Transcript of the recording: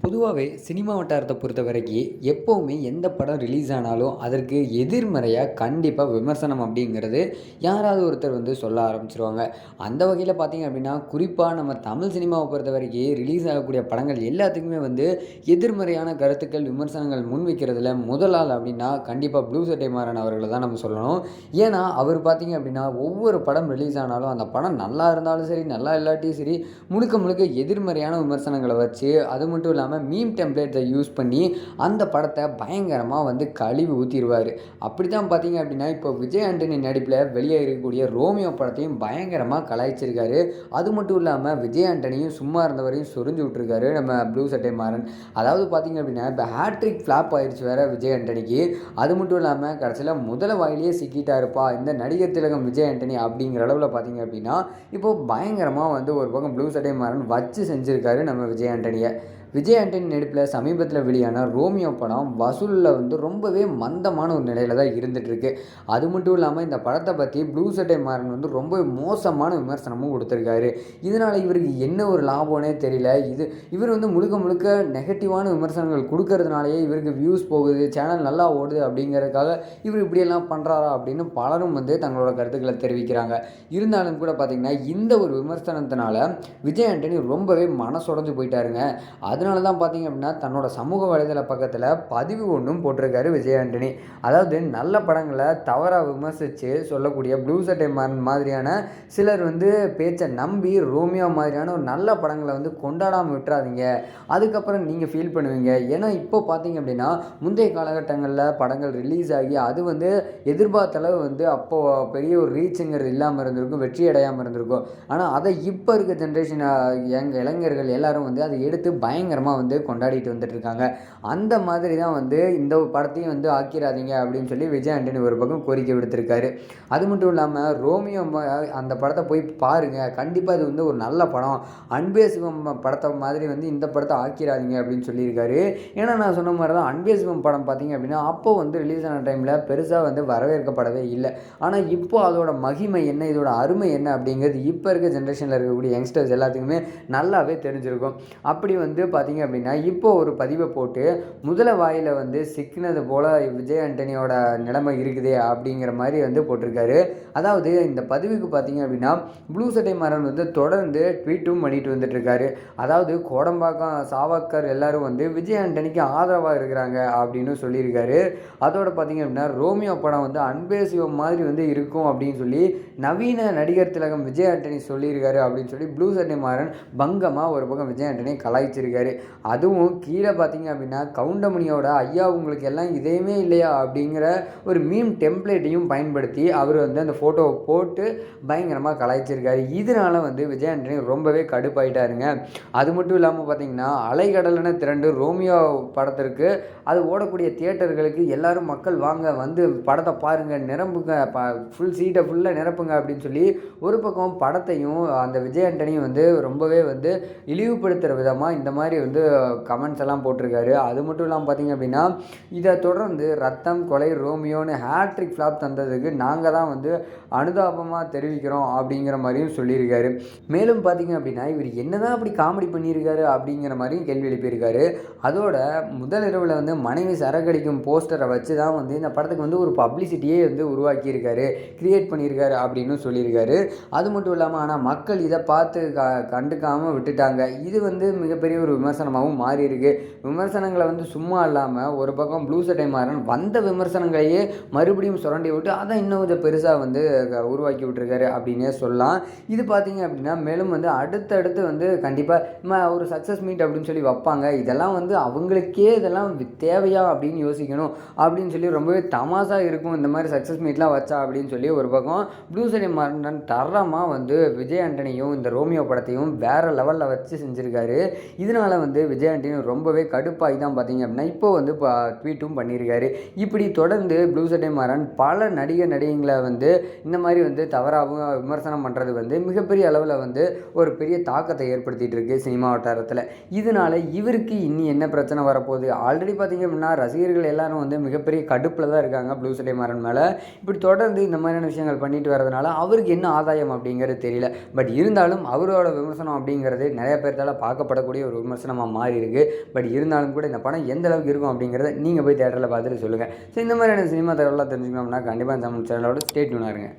பொதுவாவே சினிமா வட்டாரத்த பொறுத்தவரைக்கும், எப்பவுமே எந்த படம் ரிலீஸ் ஆனாலும், அதற்கு எதிர்மறையா கண்டிப்பா விமர்சனம் அப்படிங்கிறது யாராவது ஒருத்தர் வந்து சொல்ல ஆரம்பிச்சுருவாங்க. அந்த வகையில பார்த்தீங்க அப்படின்னா, குறிப்பா நம்ம தமிழ் சினிமாவ பொறுத்தவரைக்கும் ரிலீஸ் ஆகக்கூடிய படங்கள் எல்லாத்துக்குமே வந்து எதிர்மறையான கருத்துக்கள், விமர்சனங்கள் முன்வைக்கிறதுல முதல் ஆள் அப்படின்னா, கண்டிப்பா ப்ளூ சட்டை மாறன் அவர்கள தான் நம்ம சொல்லணும். ஏன்னா, அவர் பார்த்தீங்க அப்படின்னா, ஒவ்வொரு படம் ரிலீஸ் ஆனாலும், அந்த படம் நல்லா இருந்தாலும் சரி, நல்லா இல்லாட்டியும் சரி, முழுக்க முழுக்க எதிர்மறையான விமர்சனங்கள வச்சு, அது மட்டும் இல்லாம மீம் டெம்ப்ளேட்ஸ யூஸ் பண்ணி அந்த படத்த பயங்கரமா வந்து கழுவி ஊத்திருவாரு. அப்படித்தான் பார்த்தீங்க அப்படின்னா, இப்போ விஜய் ஆண்டனி நடிப்பில வெளிய இருக்கக்கூடிய ரோமியோ படத்தையும் பயங்கரமா கலாய்ச்சிருக்காரு. அது மட்டும் இல்லாம விஜய் ஆண்டனியும் சும்மா இருந்தவரையும் சொரிஞ்சு விட்டுருக்காரு நம்ம ப்ளூ சட்டை மாறன். அதாவது பார்த்தீங்க அப்படின்னா, இப்போ ஹேட்ரிக் ஃப்ளாப் ஆயிருச்சு வேற விஜய் ஆண்டனிக்கு. அது மட்டும் இல்லாம கடைசியில முதல வாயிலேயே சிக்கிட்டாருப்பா இந்த நடிகர் திலகம் விஜய் ஆண்டனி அப்படிங்கிற அளவுல பார்த்தீங்க அப்படின்னா, இப்போ பயங்கரமா வந்து ஒரு பக்கம் ப்ளூ சட்டை மாறன் வச்சு செஞ்சிருக்காரு நம்ம விஜய் ஆண்டனிய. விஜய் ஆண்டனி நடிப்பில் சமீபத்தில் வெளியான ரோமியோ படம் வசூலில் வந்து ரொம்பவே மந்தமான ஒரு நிலையில தான் இருந்துகிட்ருக்கு. அது மட்டும் இல்லாமல் இந்த படத்தை பற்றி ப்ளூ சட்டை மாறன் வந்து ரொம்ப மோசமான விமர்சனமும் கொடுத்துருக்காரு. இதனால் இவருக்கு என்ன ஒரு லாபம்னே தெரியல. இவர் வந்து முழுக்க முழுக்க நெகட்டிவான விமர்சனங்கள் கொடுக்கறதுனாலேயே இவருக்கு வியூஸ் போகுது, சேனல் நல்லா ஓடுது அப்படிங்கிறதுக்காக இவர் இப்படியெல்லாம் பண்ணுறாரா அப்படின்னு பலரும் வந்து தங்களோட கருத்துக்களை தெரிவிக்கிறாங்க. இருந்தாலும் கூட பார்த்திங்கன்னா இந்த ஒரு விமர்சனத்தினால விஜய் ஆண்டனி ரொம்பவே மனசுடைஞ்சு போயிட்டாருங்க. அதனால தான் பார்த்தீங்க அப்படின்னா தன்னோட சமூக வலைதள பக்கத்தில் பதிவு ஒன்றும் போட்டிருக்காரு விஜய் ஆண்டனி. அதாவது நல்ல படங்களை தவறாக விமர்சித்து சொல்லக்கூடிய ப்ளூ சட்டை மாறன் மாதிரியான சிலர் வந்து பேச்சை நம்பி ரோமியோ மாதிரியான ஒரு நல்ல படங்களை வந்து கொண்டாடாமல் விட்டுறாதீங்க. அதுக்கப்புறம் நீங்கள் ஃபீல் பண்ணுவீங்க. ஏன்னா இப்போ பார்த்தீங்க அப்படின்னா முந்தைய காலகட்டங்களில் படங்கள் ரிலீஸ் ஆகி அது வந்து எதிர்பார்த்த அளவு வந்து அப்போது பெரிய ஒரு ரீச்சுங்கிறது இல்லாமல் இருந்திருக்கும், வெற்றி அடையாமல் இருந்திருக்கும். ஆனால் அதை இப்போ இருக்க ஜென்ரேஷன் எங்கள் இளைஞர்கள் எல்லாரும் வந்து அதை எடுத்து பயங்கரமாக வந்து கொண்டாடிட்டு வந்துட்டு இருக்காங்க. அந்த மாதிரி தான் வந்து இந்த படத்தையும் வந்து ஆக்கிராதீங்க அப்படின்னு சொல்லி விஜய் ஆண்டனி ஒரு பக்கம் கோரிக்கை விடுத்திருக்காரு. அது மட்டும் இல்லாமல் ரோமியோ அந்த படத்தை போய் பாருங்கள், கண்டிப்பாக இது வந்து ஒரு நல்ல படம், அன்பே சிவம் படத்தை மாதிரி வந்து இந்த படத்தை ஆக்கிராதீங்க அப்படின்னு சொல்லியிருக்காரு. ஏன்னா நான் சொன்ன மாதிரி தான் அன்பே சிவம் படம் பார்த்தீங்க அப்படின்னா அப்போ வந்து ரிலீஸ் ஆன டைமில் பெருசாக வந்து வரவேற்கப்படவே இல்லை. ஆனால் இப்போ அதோட மகிமை என்ன, இதோட அருமை என்ன அப்படிங்கிறது இப்போ இருக்க ஜென்ரேஷனில் இருக்கக்கூடிய யங்ஸ்டர்ஸ் எல்லாத்துக்குமே நல்லாவே தெரிஞ்சிருக்கும். அப்படி வந்து பார்த்தீங்க அப்படின்னா இப்போ ஒரு பதிவை போட்டு முதல வாயில் வந்து சிக்கினது போல் விஜய் ஆண்டனியோட நிலைமை இருக்குதே அப்படிங்கிற மாதிரி வந்து போட்டிருக்காரு. அதாவது இந்த பதிவுக்கு பார்த்தீங்க அப்படின்னா ப்ளூ சட்டை மாறன் வந்து தொடர்ந்து ட்வீட்டும் பண்ணிட்டு வந்துட்டு இருக்காரு. அதாவது கோடம்பாக்கம் சாவக்கர் எல்லாரும் வந்து விஜய் ஆண்டனிக்கு ஆதரவாக இருக்கிறாங்க அப்படின்னு சொல்லியிருக்காரு. அதோட பார்த்தீங்க அப்படின்னா ரோமியோ படம் வந்து அன்பே சிவம் மாதிரி வந்து இருக்கும் அப்படின்னு சொல்லி நவீன நடிகர் திலகம் விஜய் ஆண்டனி சொல்லியிருக்காரு அப்படின்னு சொல்லி ப்ளூ சட்டை மாறன் பங்கமாக ஒரு பக்கம் விஜய் ஆண்டனி கலாய்ச்சிருக்காரு. அதுவும் கீழே பார்த்தீங்க அப்படின்னா கவுண்டமணியோட ஐயா உங்களுக்கு எல்லாம் இதேமே இல்லையா அப்படிங்கிற ஒரு மீம் டெம்ப்ளேட்டையும் பயன்படுத்தி அவர் வந்து அந்த ஃபோட்டோவை போட்டு பயங்கரமாக கலாய்ச்சிருக்காரு. இதனால வந்து விஜய் ஆண்டனி ரொம்பவே கடுப்பாயிட்டாருங்க. அது மட்டும் இல்லாமல் பார்த்தீங்கன்னா அலைகடலென திரண்டு ரோமியோ படத்திற்கு அது ஓடக்கூடிய தியேட்டர்களுக்கு எல்லாரும் மக்கள் வாங்க வந்து படத்தை பாருங்கள், நிரம்புங்க, ஃபுல் சீட்டை ஃபுல்லாக நிரப்புங்க அப்படின்னு சொல்லி ஒரு பக்கம் படத்தையும் அந்த விஜய் ஆண்டனியும் வந்து ரொம்பவே வந்து இழிவுபடுத்துகிற விதமாக இந்த மாதிரி வந்து கமெண்ட்ஸ் எல்லாம் போட்டிருக்காரு. அது மட்டும் இல்லாமல் பார்த்தீங்க அப்படின்னா இதை தொடர்ந்து ரத்தம் கொலை ரோமியோன்னு ஹேட்ரிக் ஃப்ளாப் தந்ததுக்கு நாங்கள் தான் வந்து அனுதாபமாக தெரிவிக்கிறோம் அப்படிங்கிற மாதிரியும் சொல்லியிருக்காரு. மேலும் பார்த்தீங்க அப்படின்னா இவர் என்னதான் அப்படி காமெடி பண்ணியிருக்காரு அப்படிங்கிற மாதிரியும் கேள்வி எழுப்பியிருக்காரு. அதோட முதல் இரவில் வந்து மனைவி சரக்கடிக்கும் போஸ்டரை வச்சு தான் வந்து இந்த படத்துக்கு வந்து ஒரு பப்ளிசிட்டியே வந்து உருவாக்கியிருக்காரு, கிரியேட் பண்ணியிருக்காரு அப்படின்னு சொல்லியிருக்காரு. அது மட்டும் இல்லாமல் ஆனால் மக்கள் இதை பார்த்து கண்டுக்காமல் விட்டுட்டாங்க. இது வந்து மிகப்பெரிய ஒரு விமர்சனமாகவும் மாறி இருக்கு. விமர்சனங்களை வந்து சும்மா இல்லாமல் ஒரு பக்கம் ப்ளூ சட்டை மாறன் வந்த விமர்சனங்களையே மறுபடியும் சுரண்டி விட்டு அதை இன்னும் கொஞ்சம் பெருசாக வந்து உருவாக்கி விட்டுருக்காரு அப்படின்னே சொல்லலாம். இது பார்த்தீங்க அப்படின்னா மேலும் வந்து அடுத்தடுத்து வந்து கண்டிப்பாக ஒரு சக்ஸஸ் மீட் அப்படின்னு சொல்லி வைப்பாங்க. இதெல்லாம் வந்து அவங்களுக்கே இதெல்லாம் தேவையா அப்படின்னு யோசிக்கணும் அப்படின்னு சொல்லி ரொம்பவே தமாசா இருக்கும் இந்த மாதிரி சக்ஸஸ் மீட்லாம் வச்சா அப்படின்னு சொல்லி ஒரு பக்கம் ப்ளூ சட்டை மாறன் தரமாக வந்து விஜய் ஆண்டனியும் இந்த ரோமியோ படத்தையும் வேறு லெவலில் வச்சு செஞ்சுருக்காரு. இதனால் வந்து விஜய் ஆண்டனி ரொம்பவே கடுப்பாகி தான் பார்த்தீங்க அப்படின்னா இப்போ வந்து ட்வீட்டும் பண்ணியிருக்காரு. இப்படி தொடர்ந்து ப்ளூ சட்டை மாறன் பல நடிகைங்களை வந்து இந்த மாதிரி வந்து தவறாகவும் விமர்சனம் பண்ணுறது வந்து மிகப்பெரிய அளவில் வந்து ஒரு பெரிய தாக்கத்தை ஏற்படுத்திகிட்டு இருக்கு சினிமா வட்டாரத்தில். இதனால் இவருக்கு இன்னி என்ன பிரச்சனை வரப்போகுது? ஆல்ரெடி பார்த்தீங்க அப்படின்னா ரசிகர்கள் எல்லாரும் வந்து மிகப்பெரிய கடுப்பில் தான் இருக்காங்க ப்ளூ சட்டை மாறன் மேலே. இப்படி தொடர்ந்து இந்த மாதிரியான விஷயங்கள் பண்ணிட்டு வரதுனால அவருக்கு என்ன ஆதாயம் அப்படிங்கிறது தெரியல. பட் இருந்தாலும் அவரோட விமர்சனம் அப்படிங்கிறது நிறைய பேர்த்தால் பார்க்கப்படக்கூடிய ஒரு விமர்சனம். விமர்சனமாக மாறி இருக்குது. பட் இருந்தாலும் கூட இந்த படம் எந்த அளவுக்கு இருக்கும் அப்படிங்கிறத நீங்கள் போய் தேட்டரில் பார்த்துட்டு சொல்லுங்கள். ஸோ இந்த மாதிரியான சினிமா தகவலாம் தெரிஞ்சுக்கணும்னா கண்டிப்பாக நம்ம சேனலோட ஸ்டே டியூனாக இருங்க.